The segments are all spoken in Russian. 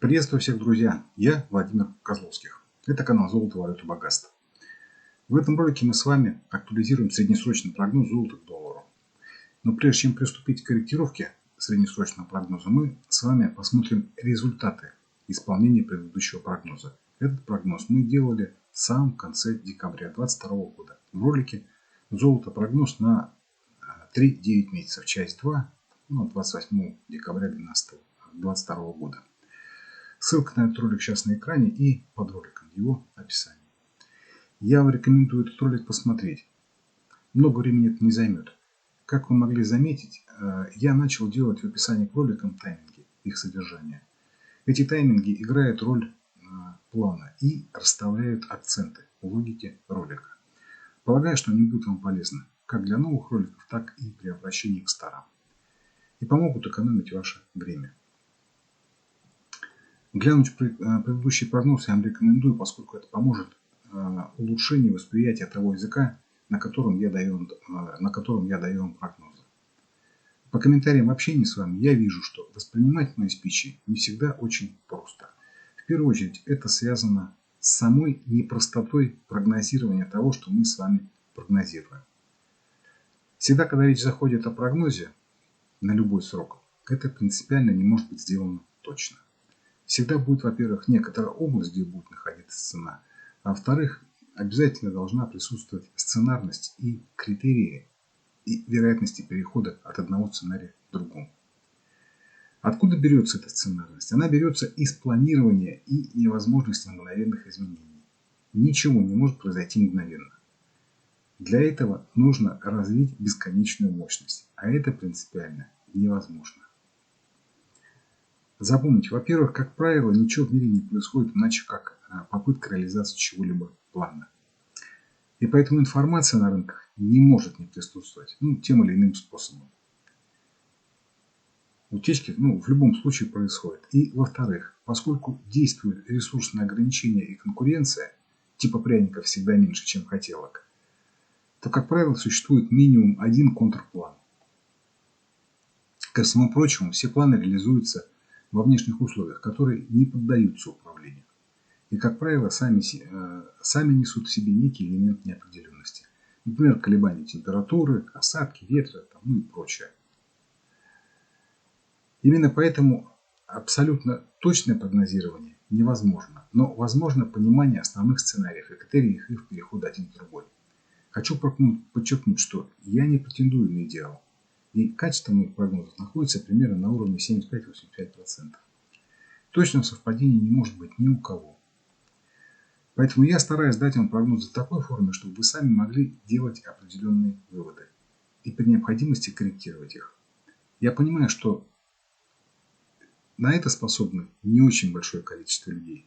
Приветствую всех, друзья! Я Владимир Козловских. Это канал «Золото, валюта, богатство». В этом ролике мы с вами актуализируем среднесрочный прогноз золота к доллару. Но прежде чем приступить к корректировке среднесрочного прогноза, мы с вами посмотрим результаты исполнения предыдущего прогноза. Этот прогноз мы делали в самом конце декабря 2022 года. В ролике «Золото прогноз на 3-9 месяцев. Часть 2, 28 декабря 2022 года». Ссылка на этот ролик сейчас на экране и под роликом в его описании. Я вам рекомендую этот ролик посмотреть. Много времени это не займет. Как вы могли заметить, я начал делать в описании к роликам тайминги, их содержания. Эти тайминги играют роль плана и расставляют акценты в логике ролика. Полагаю, что они будут вам полезны как для новых роликов, так и при обращении к старым. И помогут экономить ваше время. Глянуть предыдущий прогноз я вам рекомендую, поскольку это поможет улучшению восприятия того языка, на котором я даю вам прогнозы. По комментариям в общении с вами я вижу, что воспринимать мои спичи не всегда очень просто. В первую очередь это связано с самой непростотой прогнозирования того, что мы с вами прогнозируем. Всегда, когда речь заходит о прогнозе на любой срок, это принципиально не может быть сделано точно. Всегда будет, во-первых, некоторая область, где будет находиться цена, а во-вторых, обязательно должна присутствовать сценарность и критерии и вероятности перехода от одного сценария к другому. Откуда берется эта сценарность? Она берется из планирования и невозможности мгновенных изменений. Ничего не может произойти мгновенно. Для этого нужно развить бесконечную мощность, а это принципиально невозможно. Запомните, во-первых, как правило, ничего в мире не происходит иначе, как попытка реализации чего-либо плана. И поэтому информация на рынках не может не присутствовать тем или иным способом. Утечки в любом случае происходят. И во-вторых, поскольку действуют ресурсные ограничения и конкуренция, типа пряников всегда меньше, чем хотелок, то, как правило, существует минимум один контрплан. Ко всему прочему, все планы реализуются во внешних условиях, которые не поддаются управлению. И, как правило, сами несут в себе некий элемент неопределенности. Например, колебания температуры, осадки, ветра и прочее. Именно поэтому абсолютно точное прогнозирование невозможно. Но возможно понимание основных сценариев и критериев их перехода один в другой. Хочу подчеркнуть, что я не претендую на идеал. И качество моих прогнозов находится примерно на уровне 75-85%. Точного совпадения не может быть ни у кого. Поэтому я стараюсь дать вам прогнозы в такой форме, чтобы вы сами могли делать определенные выводы и при необходимости корректировать их. Я понимаю, что на это способны не очень большое количество людей.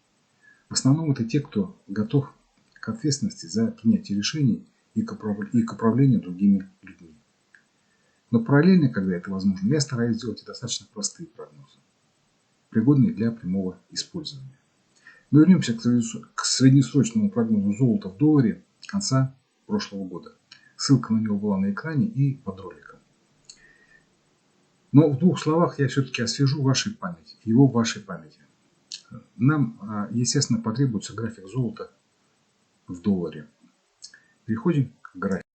В основном это те, кто готов к ответственности за принятие решений и к управлению другими людьми. Но параллельно, когда это возможно, я стараюсь сделать достаточно простые прогнозы, пригодные для прямого использования. Но вернемся к среднесрочному прогнозу золота в долларе конца прошлого года. Ссылка на него была на экране и под роликом. Но в двух словах я все-таки освежу его в вашей памяти. Нам, естественно, потребуется график золота в долларе. Переходим к графику.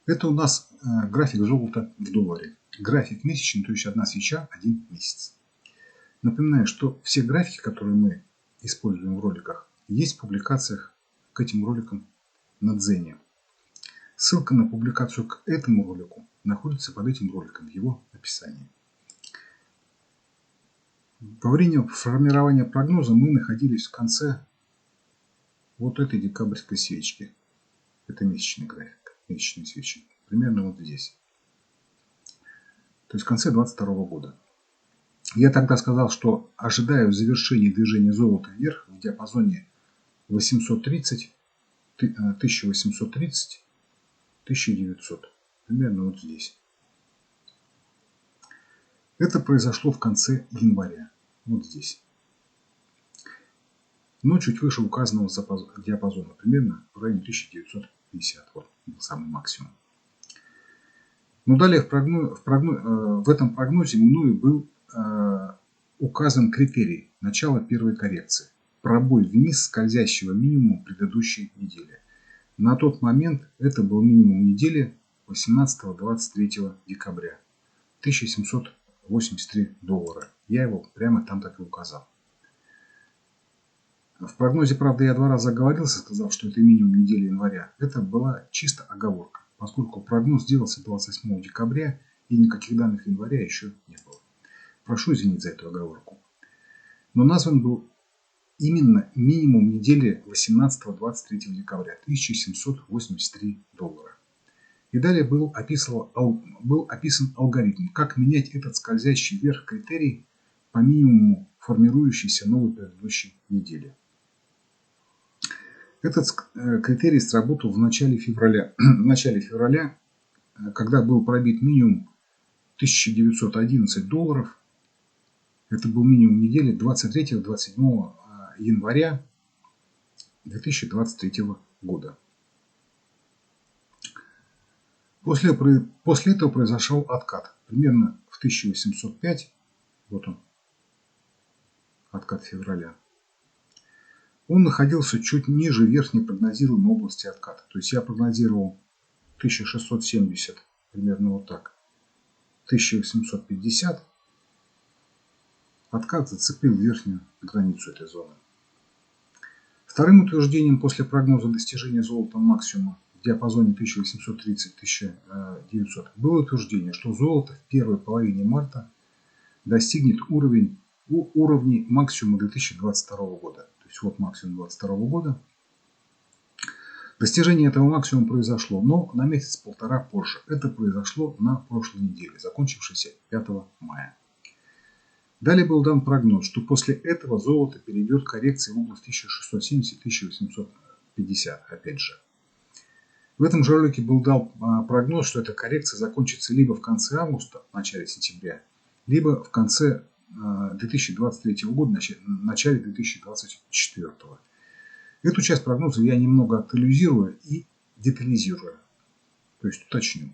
Это у нас график золота в долларе. График месячный, то есть одна свеча, один месяц. Напоминаю, что все графики, которые мы используем в роликах, есть в публикациях к этим роликам на Дзене. Ссылка на публикацию к этому ролику находится под этим роликом в его описании. Во время формирования прогноза мы находились в конце вот этой декабрьской свечки. Это месячный график. Месячные свечи. Примерно вот здесь. То есть в конце 2022 года. Я тогда сказал, что ожидаю завершения движения золота вверх в диапазоне 1830, 1830, 1900. Примерно вот здесь. Это произошло в конце января. Вот здесь. Но чуть выше указанного диапазона. Примерно в районе 1950. Вот самый максимум. Но далее в этом прогнозе мною был указан критерий начала первой коррекции. Пробой вниз скользящего минимума предыдущей недели. На тот момент это был минимум недели 18-23 декабря. 1783 доллара. Я его прямо там так и указал. В прогнозе, правда, я 2 раза оговорился, сказав, что это минимум недели января. Это была чисто оговорка, поскольку прогноз делался 28 декабря и никаких данных января еще не было. Прошу извинить за эту оговорку. Но назван был именно минимум недели 18-23 декабря, 1783 доллара. И далее был описан алгоритм, как менять этот скользящий вверх критерий по минимуму формирующейся новой предыдущей недели. Этот критерий сработал в начале февраля, когда был пробит минимум 1911 долларов. Это был минимум недели 23-27 января 2023 года. После этого произошел откат. Примерно в 1805. Вот он. Откат февраля. Он находился чуть ниже верхней прогнозируемой области отката. То есть я прогнозировал 1670, примерно вот так. 1850. Откат зацепил верхнюю границу этой зоны. Вторым утверждением после прогноза достижения золотом максимума в диапазоне 1830-1900 было утверждение, что золото в первой половине марта достигнет уровней максимума 2022 года. То есть вот максимум 2022 года. Достижение этого максимума произошло, но на месяц-полтора позже. Это произошло на прошлой неделе, закончившейся 5 мая. Далее был дан прогноз, что после этого золото перейдет к коррекции в область 1670-1850, опять же. В этом же ролике был дан прогноз, что эта коррекция закончится либо в конце августа, в начале сентября, либо в конце 2023 года, в начале 2024. Эту часть прогноза я немного актуализирую и детализирую, то есть уточню.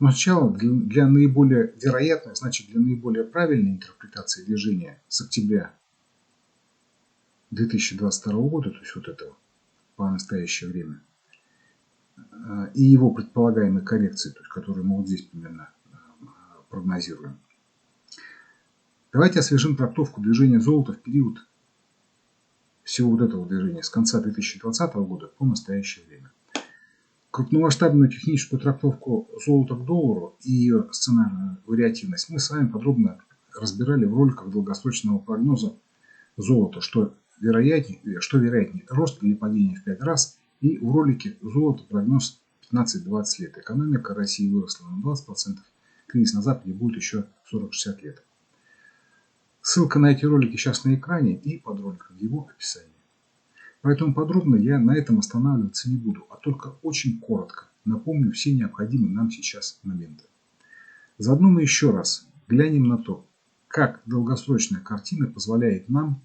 Но сначала для наиболее вероятной, значит для наиболее правильной интерпретации движения с октября 2022 года, то есть вот этого по настоящее время, и его предполагаемой коррекции, то есть которую мы вот здесь примерно прогнозируем. Давайте освежим трактовку движения золота в период всего вот этого движения с конца 2020 года по настоящее время. Крупномасштабную техническую трактовку золота к доллару и ее сценарную вариативность мы с вами подробно разбирали в роликах долгосрочного прогноза золота, что вероятнее, рост или падение в 5 раз, и в ролике золото прогноз 15-20 лет. Экономика России выросла на 20%, кризис на Западе будет еще 40-60 лет. Ссылка на эти ролики сейчас на экране и под роликом в его описании. Поэтому подробно я на этом останавливаться не буду, а только очень коротко напомню все необходимые нам сейчас моменты. Заодно мы еще раз глянем на то, как долгосрочная картина позволяет нам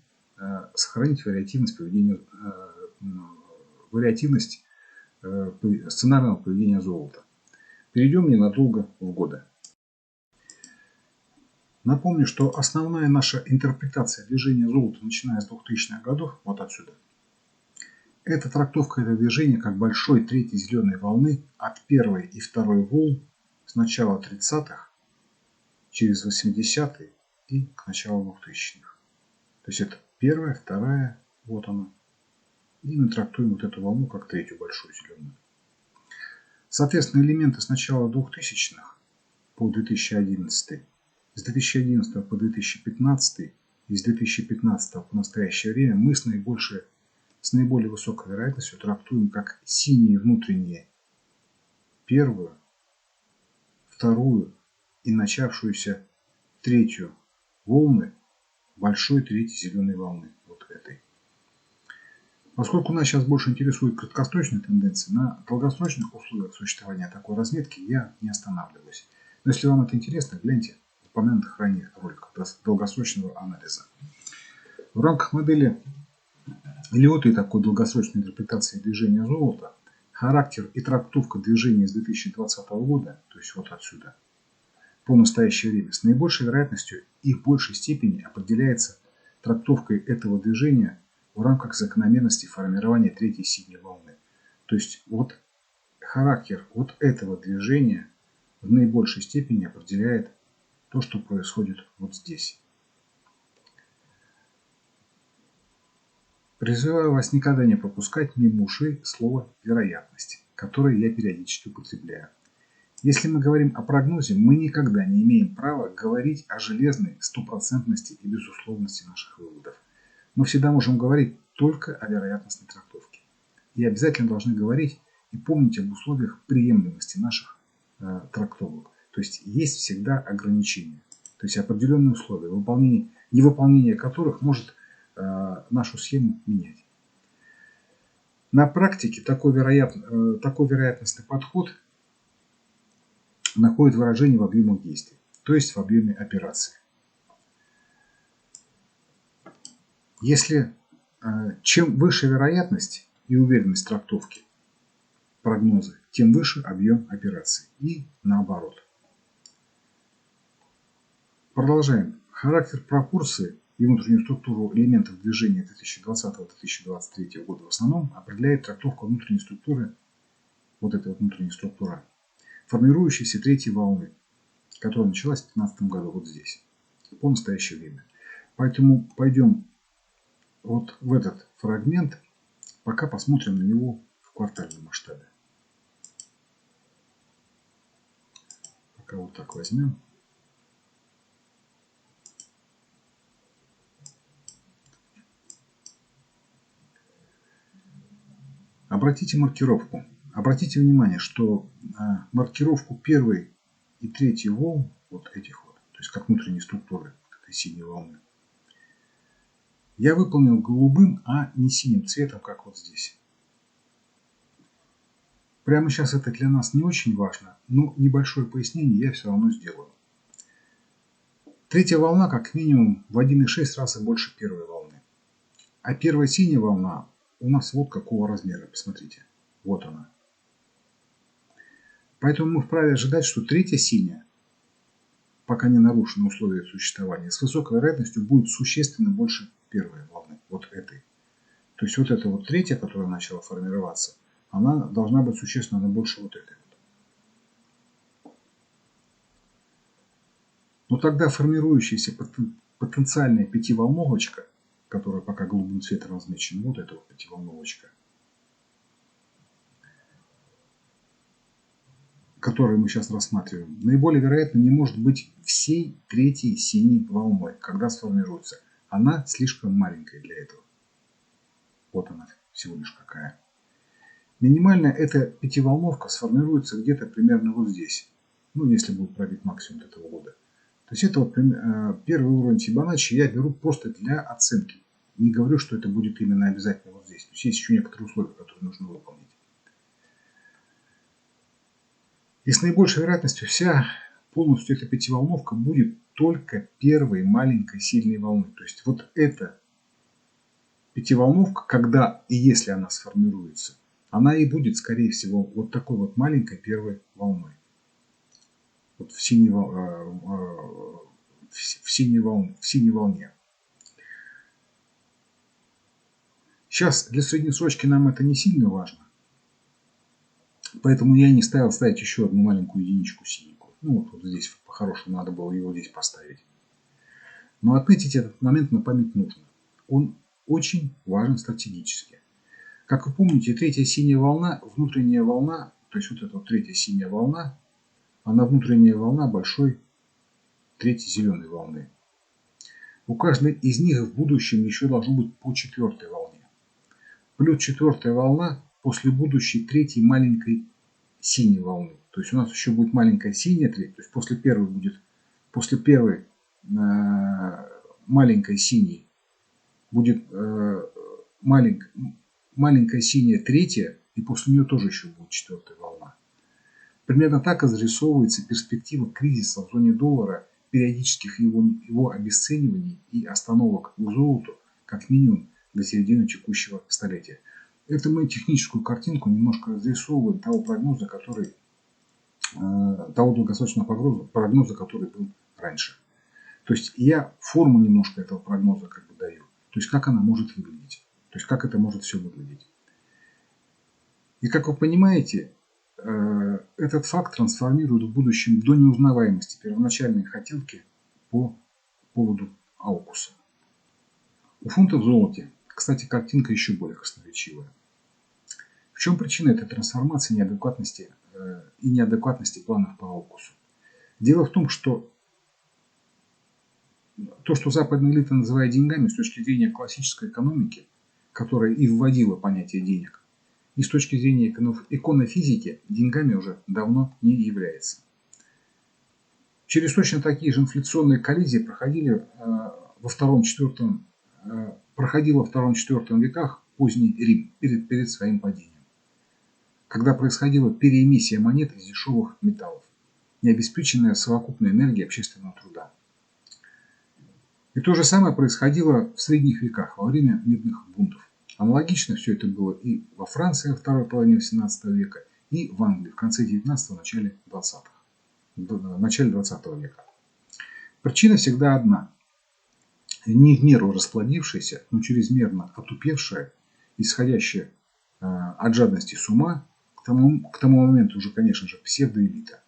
сохранить вариативность сценарного поведения золота. Перейдем ненадолго в годы. Напомню, что основная наша интерпретация движения золота, начиная с 2000-х годов, вот отсюда, это трактовка этого движения как большой третьей зеленой волны от первой и второй волн с начала 30-х через 80-е и к началу 2000-х. То есть это первая, вторая, вот она. И мы трактуем вот эту волну как третью большую зеленую. Соответственно, элементы с начала 2000-х по 2011, с 2011 по 2015 и с 2015 по настоящее время мы с наиболее высокой вероятностью трактуем как синие внутренние первую, вторую и начавшуюся третью волны большой третьей зеленой волны, вот этой. Поскольку нас сейчас больше интересует краткосрочные тенденции, на долгосрочных условиях существования такой разметки я не останавливаюсь. Но если вам это интересно, гляньте в упомянутых ранее роликах долгосрочного анализа. В рамках модели Лиотта и такой долгосрочной интерпретации движения золота характер и трактовка движения с 2020 года, то есть вот отсюда, по настоящее время с наибольшей вероятностью и в большей степени определяется трактовкой этого движения в рамках закономерности формирования третьей синей волны. То есть вот характер вот этого движения в наибольшей степени определяет то, что происходит вот здесь. Призываю вас никогда не пропускать мимо ушей слово «вероятность», которое я периодически употребляю. Если мы говорим о прогнозе, мы никогда не имеем права говорить о железной стопроцентности и безусловности наших выводов. Мы всегда можем говорить только о вероятностной трактовке. И обязательно должны говорить и помнить об условиях приемлемости наших трактовок. То есть есть всегда ограничения, то есть определенные условия, невыполнение которых может нашу схему менять. На практике такой вероятностный подход находит выражение в объемах действий, то есть в объеме операции. Если чем выше вероятность и уверенность трактовки прогноза, тем выше объем операций и наоборот. Продолжаем. Характер пропорции и внутреннюю структуру элементов движения 2020-2023 года в основном определяет трактовка внутренней структуры, вот эта вот внутренняя структура, формирующейся третьей волны, которая началась в 2015 году вот здесь, по настоящее время. Поэтому пойдем вот в этот фрагмент, пока посмотрим на него в квартальном масштабе. Пока вот так возьмем. Обратите маркировку. Обратите внимание, что маркировку первой и третьей волн, вот этих вот, то есть как внутренней структуры этой синей волны, я выполнил голубым, а не синим цветом, как вот здесь. Прямо сейчас это для нас не очень важно, но небольшое пояснение я все равно сделаю. Третья волна как минимум в 1,6 раза больше первой волны. А первая синяя волна у нас вот какого размера, посмотрите. Вот она. Поэтому мы вправе ожидать, что третья синяя, пока не нарушены условия существования, с высокой вероятностью будет существенно больше первой волны, вот этой. То есть вот эта вот третья, которая начала формироваться, она должна быть существенно больше вот этой. Но тогда формирующаяся потенциальная пятиволновочка, которая пока голубым цветом размечена, вот эта вот пятиволновочка, которую мы сейчас рассматриваем, наиболее вероятно не может быть всей третьей синей волной, когда сформируется. Она слишком маленькая для этого. Вот она всего лишь какая. Минимально эта пятиволновка сформируется где-то примерно вот здесь. Ну, если будет пробит максимум этого года. То есть это вот первый уровень Фибоначчи я беру просто для оценки. Не говорю, что это будет именно обязательно вот здесь. То есть есть еще некоторые условия, которые нужно выполнить. И с наибольшей вероятностью полностью эта пятиволновка будет только первой маленькой сильной волны. То есть вот эта пятиволновка, когда и если она сформируется, она и будет, скорее всего, вот такой вот маленькой первой волной. Вот в синей волне. Сейчас для среднесрочки нам это не сильно важно. Поэтому я не стал ставить еще одну маленькую единичку синенькую. Ну вот здесь по-хорошему надо было его здесь поставить. Но отметить этот момент на память нужно. Он очень важен стратегически. Как вы помните, третья синяя волна, внутренняя волна, то есть вот эта вот третья синяя волна, она внутренняя волна большой третьей зеленой волны. У каждой из них в будущем еще должно быть по четвертой волне. Плюс четвертая волна после будущей третьей маленькой синей волны. То есть у нас еще будет маленькая синяя треть, то есть после первой маленькой синей будет маленькая синяя третья, и после нее тоже еще будет четвертая волна. Примерно так и зарисовывается перспектива кризиса в зоне доллара, периодических его обесцениваний и остановок к золоту, как минимум до середины текущего столетия. Это мы техническую картинку немножко разрисовываем того прогноза, который того долгосрочного прогноза, который был раньше. То есть я форму немножко этого прогноза как бы даю. То есть как она может выглядеть. То есть как это может все выглядеть. И как вы понимаете, этот факт трансформирует в будущем до неузнаваемости первоначальные хотелки по поводу аукуса. У фунта в золоте, кстати, картинка еще более красноречивая. В чем причина этой трансформации и неадекватности планов по аукусу? Дело в том, что то, что западная элита называет деньгами с точки зрения классической экономики, которая и вводила понятие денег, и с точки зрения иконофизики деньгами уже давно не является. Через точно такие же инфляционные коллизии проходило во II-IV веках поздний Рим перед своим падением, когда происходила переэмиссия монет из дешевых металлов, необеспеченная совокупной энергией общественного труда. И то же самое происходило в средних веках, во время медных бунтов. Аналогично все это было и во Франции во второй половине XVIII века, и в Англии в конце XIX – начале XX века. Причина всегда одна. Не в меру расплодившаяся, но чрезмерно отупевшая, исходящая от жадности с ума, к тому моменту уже, конечно же, псевдоэлита.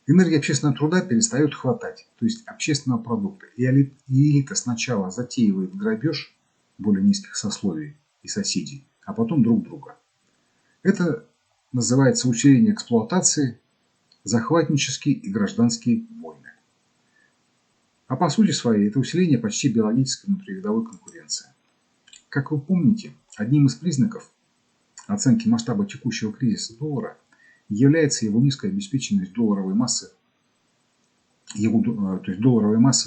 Энергия общественного труда перестает хватать, то есть общественного продукта. И элита сначала затеивает грабеж более низких сословий и соседей, а потом друг друга. Это называется усиление эксплуатации, захватнические и гражданские войны. А по сути своей это усиление почти биологической внутривидовой конкуренции. Как вы помните, одним из признаков оценки масштаба текущего кризиса доллара является его низкая обеспеченность долларовой массы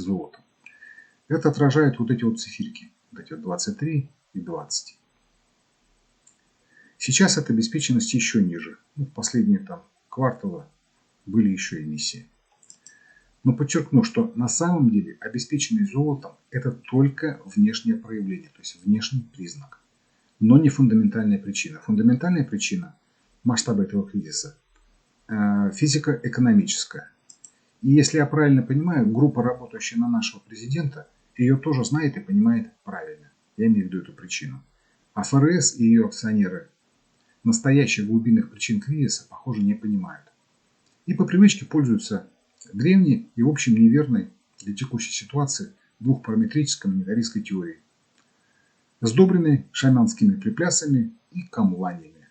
золотом. Это отражает вот эти вот циферки, вот эти вот 23 и 20. Сейчас эта обеспеченность еще ниже. В последние кварталы были еще эмиссии. Но подчеркну, что на самом деле обеспеченность золотом – это только внешнее проявление, то есть внешний признак, но не фундаментальная причина. Фундаментальная причина масштаба этого кризиса – физико-экономическая. И если я правильно понимаю, группа, работающая на нашего президента, ее тоже знает и понимает правильно. Я имею в виду эту причину. А ФРС и ее акционеры настоящих глубинных причин кризиса, похоже, не понимают. И по привычке пользуются древней и, в общем, неверной для текущей ситуации двухпараметрической монетаристской теорией, сдобренной шаманскими приплясами и камланиями.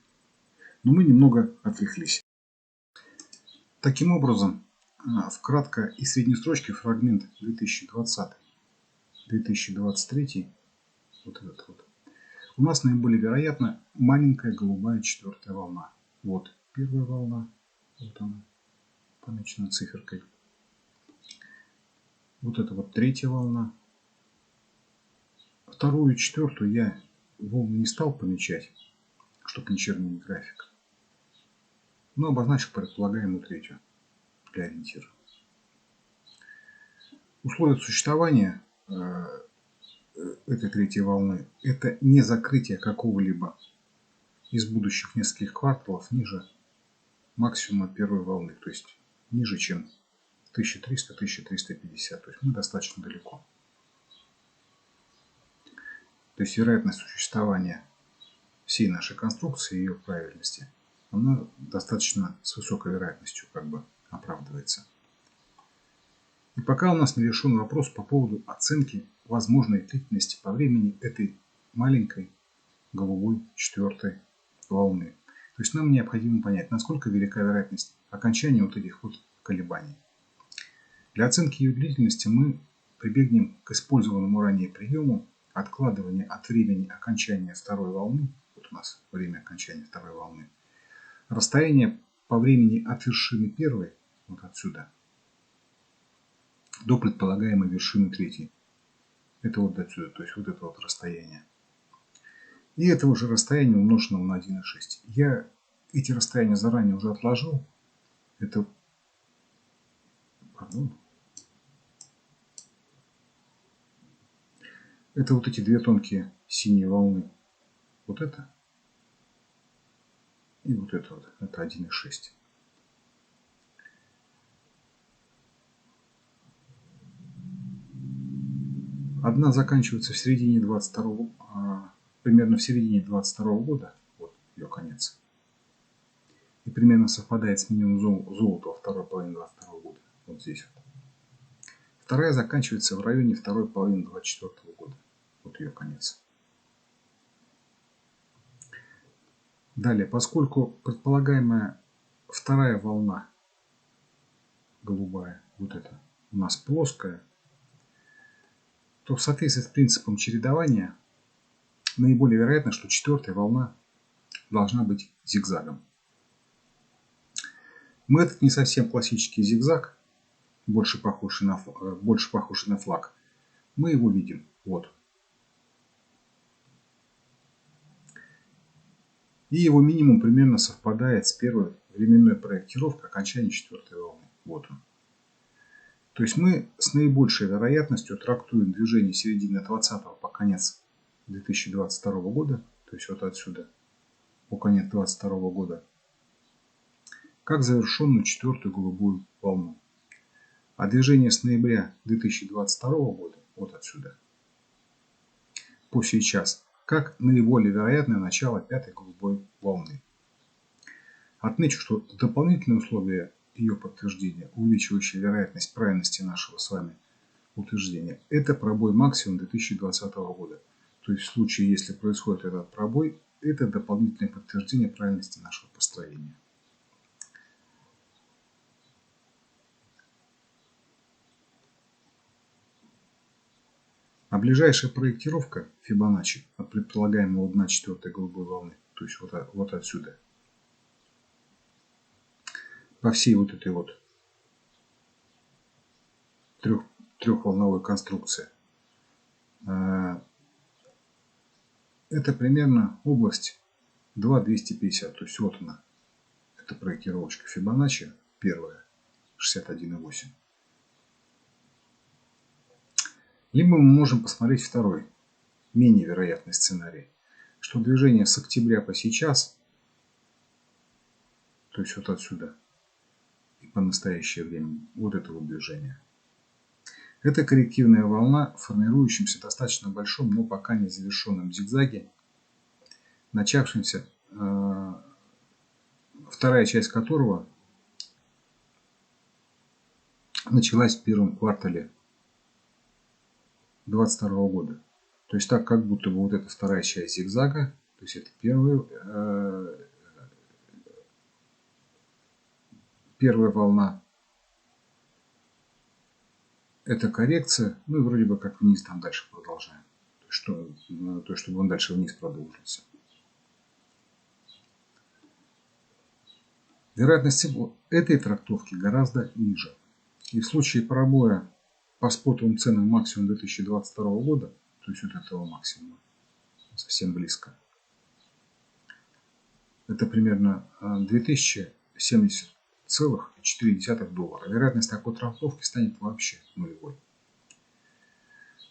Но мы немного отвлеклись. Таким образом, вкратко и среднесрочный фрагмент 2020-2023, вот этот вот, у нас наиболее вероятно маленькая голубая четвертая волна. Вот первая волна, вот она, помечена циферкой. Вот это вот третья волна. Вторую и четвертую я волны не стал помечать, чтобы не чернить график. Но обозначил предполагаемую третью для ориентира. Условия существования этой третьей волны – это не закрытие какого-либо из будущих нескольких кварталов ниже максимума первой волны, то есть ниже, чем 1300-1350, то есть мы достаточно далеко. То есть вероятность существования всей нашей конструкции и ее правильности, она достаточно с высокой вероятностью оправдывается. И пока у нас не решен вопрос по поводу оценки возможной длительности по времени этой маленькой голубой четвертой волны. То есть нам необходимо понять, насколько велика вероятность окончания вот этих вот колебаний. Для оценки ее длительности мы прибегнем к использованному ранее приему откладывания от времени окончания второй волны. Вот у нас время окончания второй волны. Расстояние по времени от вершины первой, вот отсюда, до предполагаемой вершины третьей. Это вот отсюда, то есть вот это вот расстояние. И этого же расстояния умноженного на 1,6. Я эти расстояния заранее уже отложил. Это, это вот эти две тонкие синие волны. Вот это. И вот это вот. Это 1,6. Одна заканчивается в середине 22 примерно в середине 22 года, вот ее конец. И примерно совпадает с минимумом золота во второй половине 22 года, вот здесь вот. Вторая заканчивается в районе второй половины 24 года, вот ее конец. Далее, поскольку предполагаемая вторая волна, голубая, вот эта, у нас плоская, то в соответствии с принципом чередования наиболее вероятно, что четвертая волна должна быть зигзагом. Но этот не совсем классический зигзаг, больше похожий на флаг. Мы его видим. Вот. И его минимум примерно совпадает с первой временной проектировкой окончания четвертой волны. Вот он. То есть мы с наибольшей вероятностью трактуем движение середины 20-го по конец 2022 года, то есть вот отсюда по конец 2022 года, как завершенную четвертую голубую волну. А движение с ноября 2022 года, вот отсюда, по сейчас, как наиболее вероятное начало пятой голубой волны. Отмечу, что дополнительные условия ее подтверждения, увеличивающие вероятность правильности нашего с вами утверждения, это пробой максимум 2020 года. То есть в случае, если происходит этот пробой, это дополнительное подтверждение правильности нашего построения. А ближайшая проектировка Фибоначчи от предполагаемого дна четвертой голубой волны, то есть вот отсюда, по всей вот этой вот трехволновой конструкции, это примерно область 2,250. То есть вот она, это проектировочка Фибоначчи, первая, 61,8. Либо мы можем посмотреть второй, менее вероятный сценарий, что движение с октября по сейчас, то есть вот отсюда и по настоящее время, вот это вот движение, это коррективная волна, формирующаяся в достаточно большом, но пока не завершенном зигзаге, начавшемся, вторая часть которого началась в первом квартале 2022 года. То есть так, как будто бы вот эта вторая часть зигзага, то есть это первая волна, это коррекция, ну и вроде бы как вниз там дальше продолжаем. То есть, чтобы он дальше вниз продолжился. Вероятность этой трактовки гораздо ниже. И в случае пробоя по спотовым ценам максимум 2022 года, то есть вот этого максимума, совсем близко, это примерно 2070,4 доллара. Вероятность такой трактовки станет вообще нулевой.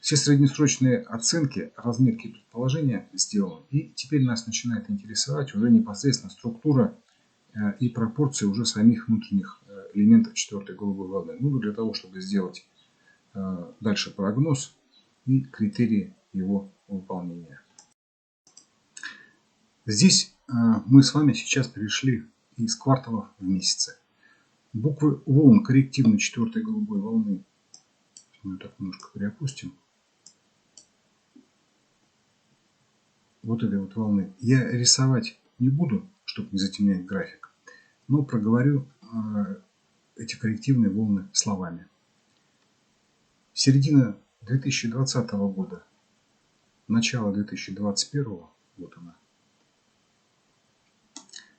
Все среднесрочные оценки, разметки предположения сделаны. И теперь нас начинает интересовать уже непосредственно структура и пропорции уже самих внутренних элементов четвертой голубой волны. Ну, для того, чтобы сделать дальше прогноз и критерии его выполнения. Здесь мы с вами сейчас перешли из кварталов в месяцы. Буквы волн коррективной четвертой голубой волны мы так немножко переопустим. Вот этой вот волны я рисовать не буду, чтобы не затемнять график, но проговорю эти коррективные волны словами. Середина 2020 года, начало 2021, вот она.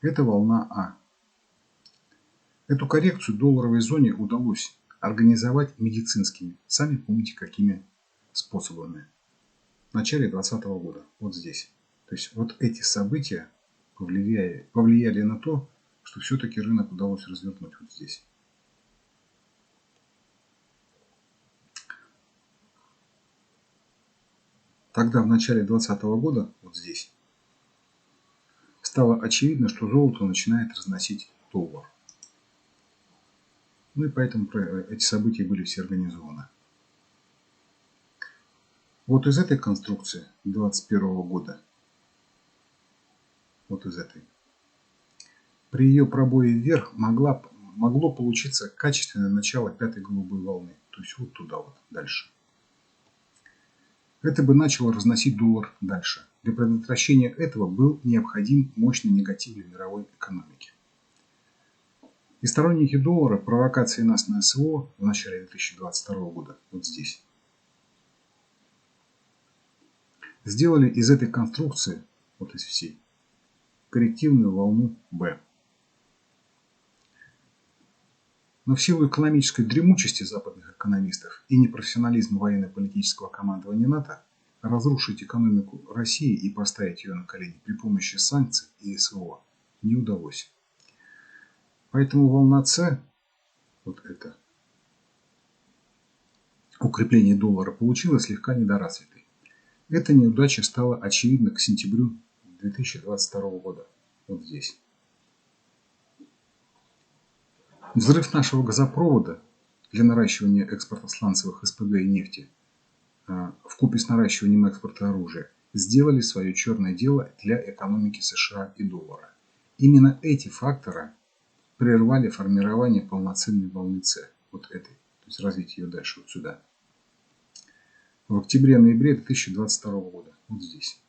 Это волна А. Эту коррекцию долларовой зоне удалось организовать медицинскими, сами помните какими способами, в начале 2020 года, вот здесь. То есть вот эти события повлияли на то, что все-таки рынок удалось развернуть вот здесь. Тогда в начале 2020 года, вот здесь, стало очевидно, что золото начинает разносить доллар. Ну и поэтому эти события были все организованы. Вот из этой конструкции 2021 года, вот из этой, при ее пробое вверх могло получиться качественное начало пятой голубой волны. То есть вот туда вот, дальше. Это бы начало разносить доллар дальше. Для предотвращения этого был необходим мощный негатив для мировой экономики. И сторонники доллара, провокации нас на СВО в начале 2022 года, вот здесь, сделали из этой конструкции, вот из всей, коррективную волну Б. Но в силу экономической дремучести западных экономистов и непрофессионализма военно-политического командования НАТО разрушить экономику России и поставить ее на колени при помощи санкций и СВО не удалось. Поэтому волна С, вот это, укрепление доллара получилось слегка недоразвитой. Эта неудача стала очевидна к сентябрю 2022 года. Вот здесь. Взрыв нашего газопровода для наращивания экспорта сланцевых СПГ и нефти вкупе с наращиванием экспорта оружия сделали свое черное дело для экономики США и доллара. Именно эти факторы прервали формирование полноценной волны С, вот этой, то есть развить ее дальше вот сюда. В октябре-ноябре 2022 года, вот здесь.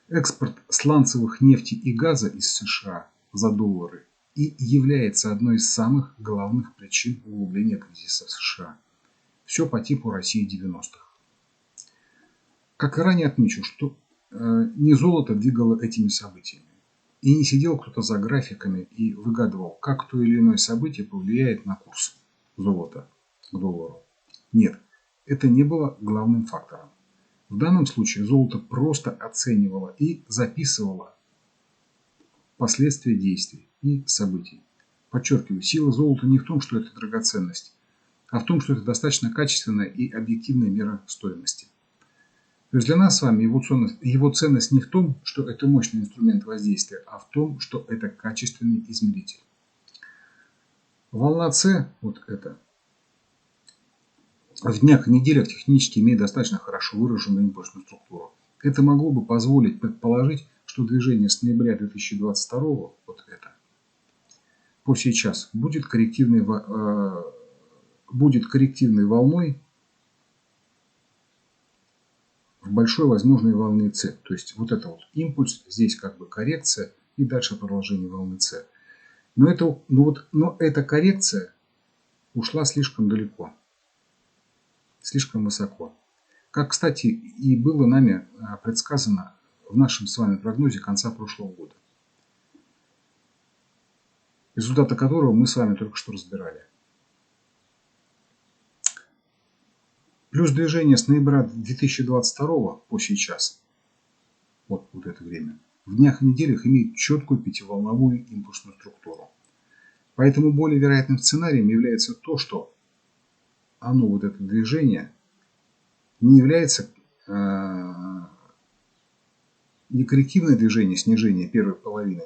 Экспорт сланцевых нефти и газа из США за доллары и является одной из самых главных причин углубления кризиса в США. Все по типу России 90-х. Как и ранее отмечу, что не золото двигало этими событиями. И не сидел кто-то за графиками и выгадывал, как то или иное событие повлияет на курс золота к доллару. Нет, это не было главным фактором. В данном случае золото просто оценивало и записывало последствия действий и событий. Подчеркиваю, сила золота не в том, что это драгоценность, а в том, что это достаточно качественная и объективная мера стоимости. То есть для нас с вами его ценность не в том, что это мощный инструмент воздействия, а в том, что это качественный измеритель. Волна С, вот это, в днях и неделях технически имеет достаточно хорошо выраженную импульсную структуру. Это могло бы позволить предположить, что движение с ноября 2022, вот это, по сейчас будет коррективной волной в большой возможной волны С. То есть вот это вот импульс, здесь как бы коррекция и дальше продолжение волны С. Но эта коррекция ушла слишком далеко, слишком высоко. Как, кстати, и было нами предсказано в нашем с вами прогнозе конца прошлого года. Результаты которого мы с вами только что разбирали. Плюс движение с ноября 2022 по сейчас, вот это время, в днях и неделях имеет четкую пятиволновую импульсную структуру. Поэтому более вероятным сценарием является то, что оно, вот это движение, не является не коррективное движение снижения первой половины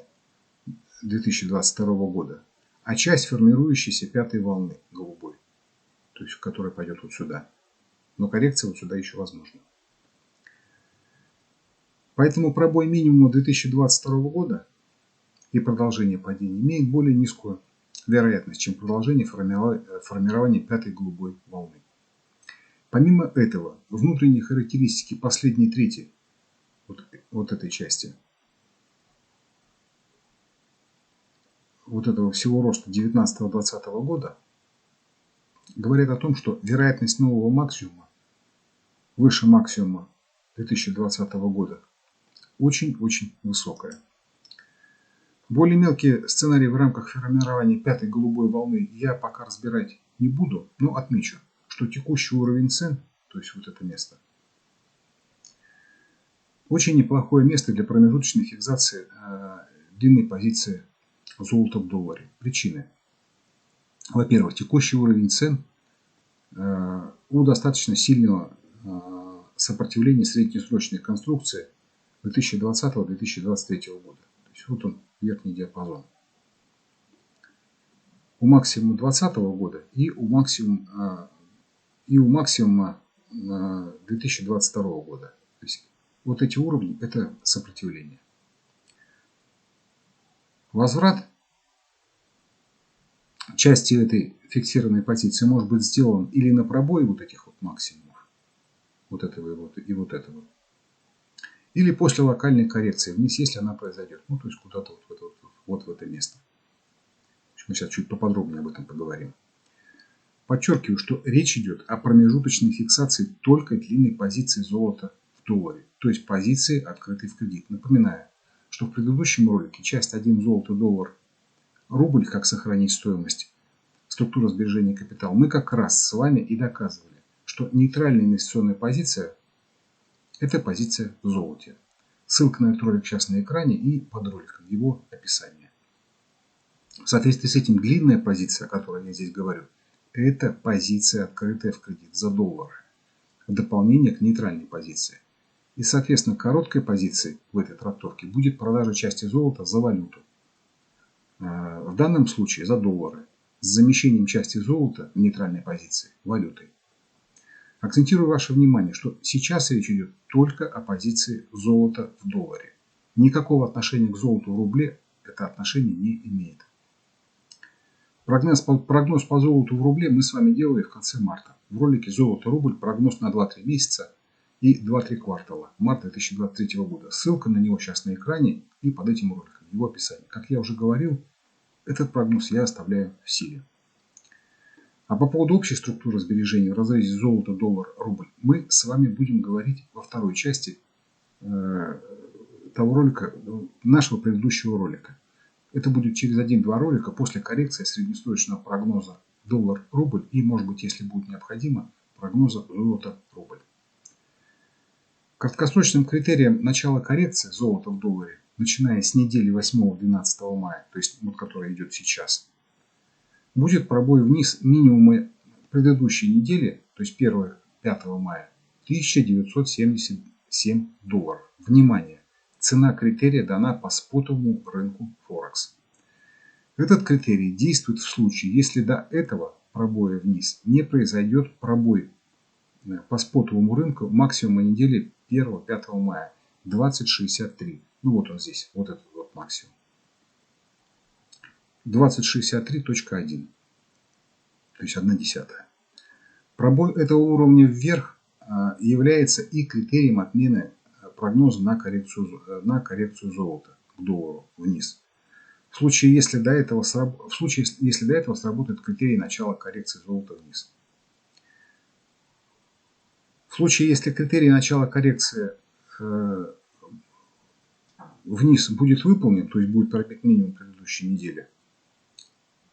2022 года, а часть формирующейся пятой волны голубой, то есть которая пойдет вот сюда. Но коррекция вот сюда еще возможна. Поэтому пробой минимума 2022 года и продолжение падения имеет более низкую вероятность, чем продолжение формирования пятой голубой волны. Помимо этого, внутренние характеристики последней трети вот этой части, вот этого всего роста 19-20 года, говорят о том, что вероятность нового максимума выше максимума 2020 года очень-очень высокая. Более мелкие сценарии в рамках формирования пятой голубой волны я пока разбирать не буду, но отмечу, что текущий уровень цен, то есть вот это место, очень неплохое место для промежуточной фиксации длинной позиции золота в долларе. Причины. Во-первых, текущий уровень цен у достаточно сильного сопротивления среднесрочной конструкции 2020-2023 года. То есть вот он, верхний диапазон. У максимума 2020 года и у максимума 2022 года. То есть вот эти уровни – это сопротивление. Возврат части этой фиксированной позиции может быть сделан или на пробое вот этих вот максимумов, вот этого и вот этого, или после локальной коррекции вниз, если она произойдет. Ну, то есть куда-то вот в это место. Мы сейчас чуть поподробнее об этом поговорим. Подчеркиваю, что речь идет о промежуточной фиксации только длинной позиции золота в долларе, то есть позиции, открытой в кредит. Напоминаю, что в предыдущем ролике часть 1 золото-доллар рубль, как сохранить стоимость, структура сбережения капитала, мы как раз с вами и доказывали, что нейтральная инвестиционная позиция – это позиция в золоте. Ссылка на этот ролик сейчас на экране и под роликом его описание. В соответствии с этим длинная позиция, о которой я здесь говорю, это позиция, открытая в кредит за доллары, в дополнение к нейтральной позиции. И, соответственно, короткой позицией в этой трактовке будет продажа части золота за валюту. В данном случае за доллары, с замещением части золота в нейтральной позиции валютой. Акцентирую ваше внимание, что сейчас речь идет только о позиции золота в долларе. Никакого отношения к золоту в рубле это отношение не имеет. Прогноз по золоту в рубле мы с вами делали в конце марта. В ролике «Золото-рубль» прогноз на 2-3 месяца и 2-3 квартала марта 2023 года. Ссылка на него сейчас на экране и под этим роликом, его описание. Как я уже говорил, этот прогноз я оставляю в силе. А по поводу общей структуры сбережений в разрезе золото, доллар, рубль мы с вами будем говорить во второй части того ролика, нашего предыдущего ролика. Это будет через 1-2 ролика после коррекции среднесрочного прогноза доллар-рубль и, может быть, если будет необходимо, прогноза золото-рубль. Краткосрочным критерием начала коррекции золота в долларе, начиная с недели 8-12 мая, то есть вот которая идет сейчас, будет пробой вниз минимума предыдущей недели, то есть 1-5 мая, 1977 долларов. Внимание! Цена критерия дана по спотовому рынку Форекс. Этот критерий действует в случае, если до этого пробоя вниз не произойдет пробой по спотовому рынку максимума недели 1-5 мая 2063. Ну вот он здесь, вот этот вот максимум. 2063.1, то есть 1/10. Пробой этого уровня вверх является и критерием отмены прогноза на коррекцию золота к доллару вниз. В случае, если до этого сработает критерий начала коррекции золота вниз. В случае, если критерий начала коррекции вниз будет выполнен, то есть будет пробит минимум предыдущей недели,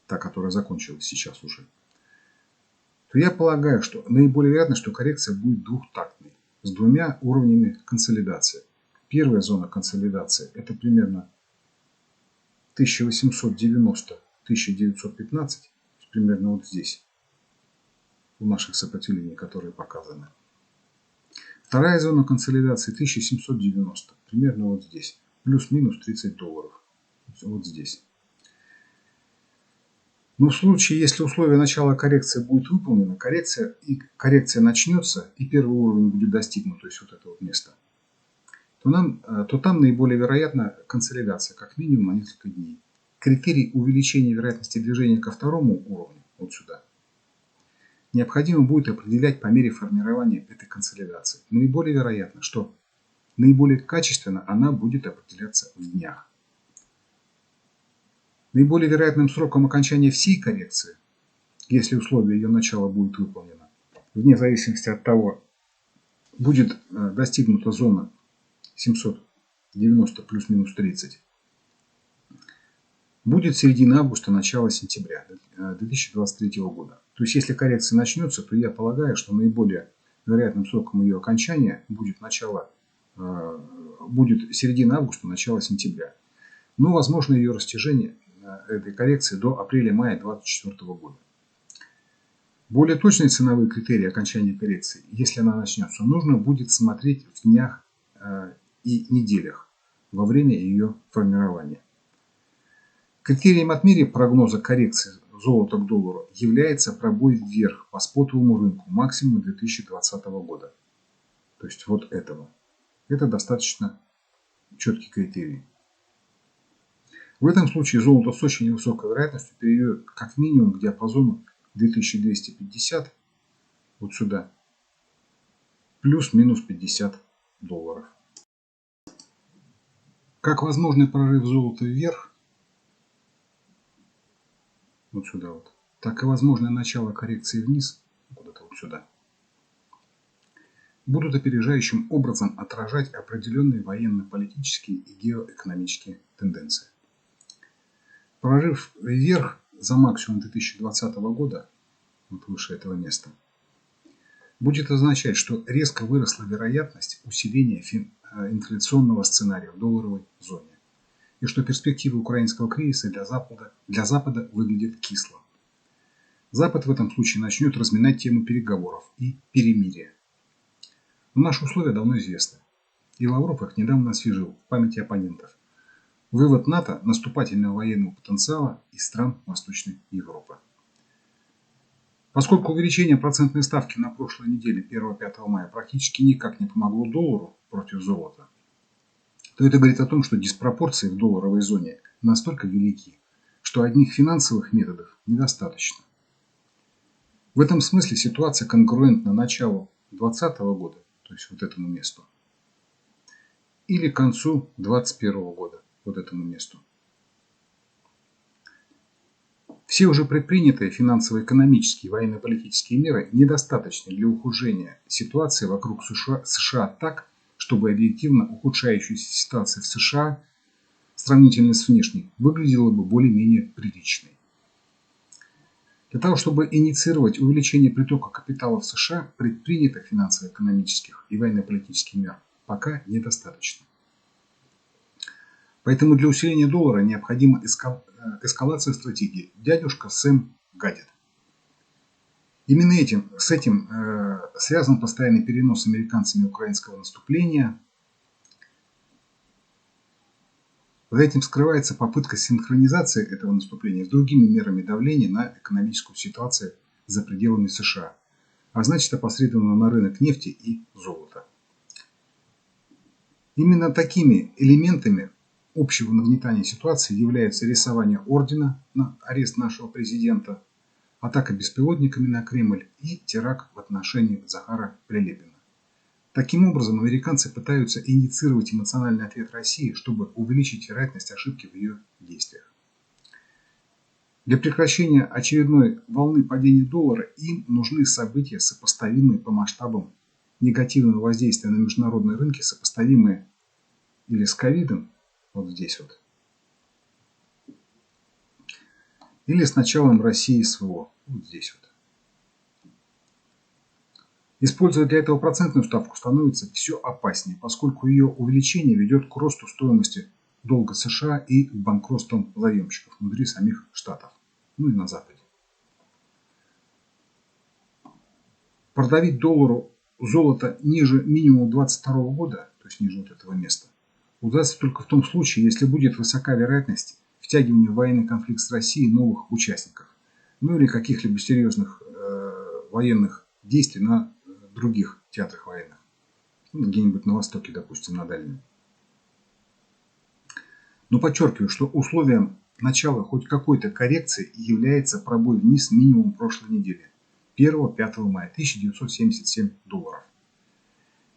та, которая закончилась сейчас уже, то я полагаю, что наиболее вероятно, что коррекция будет двухтактной, с 2 уровнями консолидации. Первая зона консолидации – это примерно 1890-1915, примерно вот здесь, у наших сопротивлений, которые показаны. Вторая зона консолидации 1790, примерно вот здесь, плюс-минус 30 долларов, вот здесь. Но в случае, если условие начала коррекции будет выполнено, коррекция начнется и первый уровень будет достигнут, то есть вот это вот место, то там наиболее вероятна консолидация, как минимум на несколько дней. Критерий увеличения вероятности движения ко второму уровню, вот сюда, необходимо будет определять по мере формирования этой консолидации. Наиболее вероятно, что наиболее качественно она будет определяться в днях. Наиболее вероятным сроком окончания всей коррекции, если условие ее начала будет выполнено, вне зависимости от того, будет достигнута зона 790 плюс-минус 30, будет середина августа, начало сентября 2023 года. То есть, если коррекция начнется, то я полагаю, что наиболее вероятным сроком ее окончания будет середина августа, начало сентября. Но возможно ее растяжение этой коррекции до апреля-мая 2024 года. Более точные ценовые критерии окончания коррекции, если она начнется, нужно будет смотреть в днях и неделях во время ее формирования. Критерием отмере прогноза коррекции золота к доллару является пробой вверх по спотовому рынку максимум 2020 года. То есть вот этого. Это достаточно четкий критерий. В этом случае золото с очень высокой вероятностью перейдет как минимум к диапазону 2250 вот сюда, плюс-минус 50 долларов. Как возможный прорыв золота вверх, вот сюда вот, так и возможное начало коррекции вниз, куда-то вот сюда, будут опережающим образом отражать определенные военно-политические и геоэкономические тенденции. Прорыв вверх за максимум 2020 года, вот выше этого места, будет означать, что резко выросла вероятность усиления инфляционного сценария в долларовой зоне, и что перспективы украинского кризиса для Запада выглядят кисло. Запад в этом случае начнет разминать тему переговоров и перемирия. Но наши условия давно известны, и Лавров их недавно освежил в памяти оппонентов. Вывод НАТО наступательного военного потенциала из стран Восточной Европы. Поскольку увеличение процентной ставки на прошлой неделе 1-5 мая практически никак не помогло доллару против золота, то это говорит о том, что диспропорции в долларовой зоне настолько велики, что одних финансовых методов недостаточно. В этом смысле ситуация конгруентна началу 2020 года, то есть вот этому месту, или к концу 2021 года, вот этому месту. Все уже предпринятые финансово-экономические и военно-политические меры недостаточны для ухудшения ситуации вокруг США так, чтобы объективно ухудшающаяся ситуация в США сравнительно с внешней выглядела бы более-менее приличной. Для того, чтобы инициировать увеличение притока капитала в США, предпринятых финансово-экономических и военно-политических мер пока недостаточно. Поэтому для усиления доллара необходима эскалация стратегии «дядюшка Сэм гадит». Именно с этим связан постоянный перенос американцами украинского наступления. За этим скрывается попытка синхронизации этого наступления с другими мерами давления на экономическую ситуацию за пределами США, а значит опосредованно на рынок нефти и золота. Именно такими элементами общего нагнетания ситуации являются рисование ордена на арест нашего президента, атака беспилотниками на Кремль и теракт в отношении Захара Прилепина. Таким образом, американцы пытаются инициировать эмоциональный ответ России, чтобы увеличить вероятность ошибки в ее действиях. Для прекращения очередной волны падения доллара им нужны события, сопоставимые по масштабам негативного воздействия на международные рынки, сопоставимые или с ковидом, вот здесь вот, или с началом России СВО, вот здесь вот. Используя для этого процентную ставку становится все опаснее, поскольку ее увеличение ведет к росту стоимости долга США и к банкротствам заемщиков внутри самих штатов, ну и на Западе. Продавить доллару золото ниже минимума 2022 года, то есть ниже вот этого места, удастся только в том случае, если будет высока вероятность втягивания в военный конфликт с Россией новых участников, ну или каких-либо серьезных военных действий на других театрах военных, ну, где-нибудь на Востоке, допустим, на Дальнем. Но подчеркиваю, что условием начала хоть какой-то коррекции является пробой вниз минимум прошлой недели, 1-5 мая, 1977 долларов.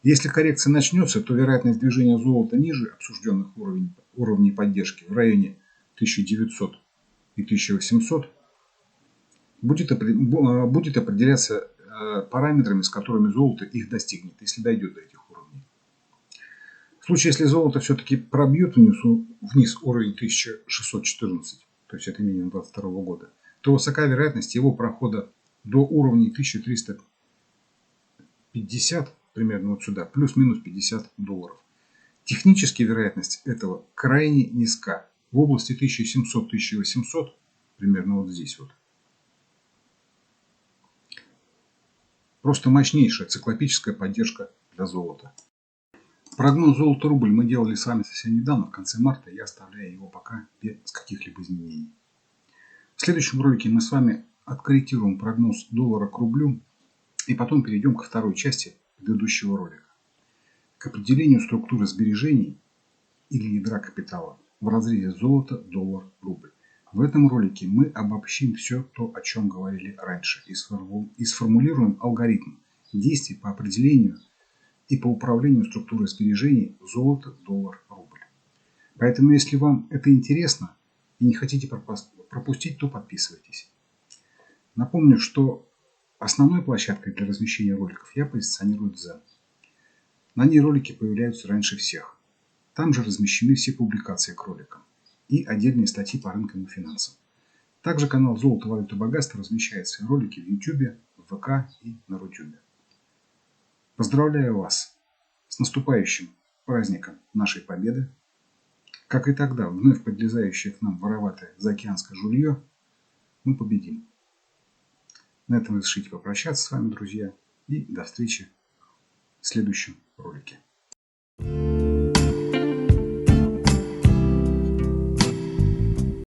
Если коррекция начнется, то вероятность движения золота ниже обсужденных уровней поддержки в районе 1900 и 1800 будет определяться параметрами, с которыми золото их достигнет, если дойдет до этих уровней. В случае, если золото все-таки пробьет вниз уровень 1614, то есть это минимум 2022 года, то высока вероятность его прохода до уровней 1350, примерно вот сюда, плюс-минус 50 долларов. Технически вероятность этого крайне низка, в области 1700-1800, примерно вот здесь вот. Просто мощнейшая циклопическая поддержка для золота. Прогноз золото-рубль мы делали с вами совсем недавно, в конце марта, я оставляю его пока без каких-либо изменений. В следующем ролике мы с вами откорректируем прогноз доллара к рублю и потом перейдем ко второй части предыдущего ролика, к определению структуры сбережений или ядра капитала в разрезе золото, доллар, рубль. В этом ролике мы обобщим все то, о чем говорили раньше, и сформулируем алгоритм действий по определению и по управлению структурой сбережений золото, доллар, рубль. Поэтому, если вам это интересно и не хотите пропустить, то подписывайтесь. Напомню, что основной площадкой для размещения роликов я позиционирую Дзен. На ней ролики появляются раньше всех. Там же размещены все публикации к роликам и отдельные статьи по рынкам и финансам. Также канал «Золото, валюта, богатство» размещает свои ролики в YouTube, в ВК и на Рутюбе. Поздравляю вас с наступающим праздником нашей победы. Как и тогда, вновь подлезающее к нам вороватое заокеанское жулье, мы победим. На этом разрешите попрощаться с вами, друзья, и до встречи в следующем ролике.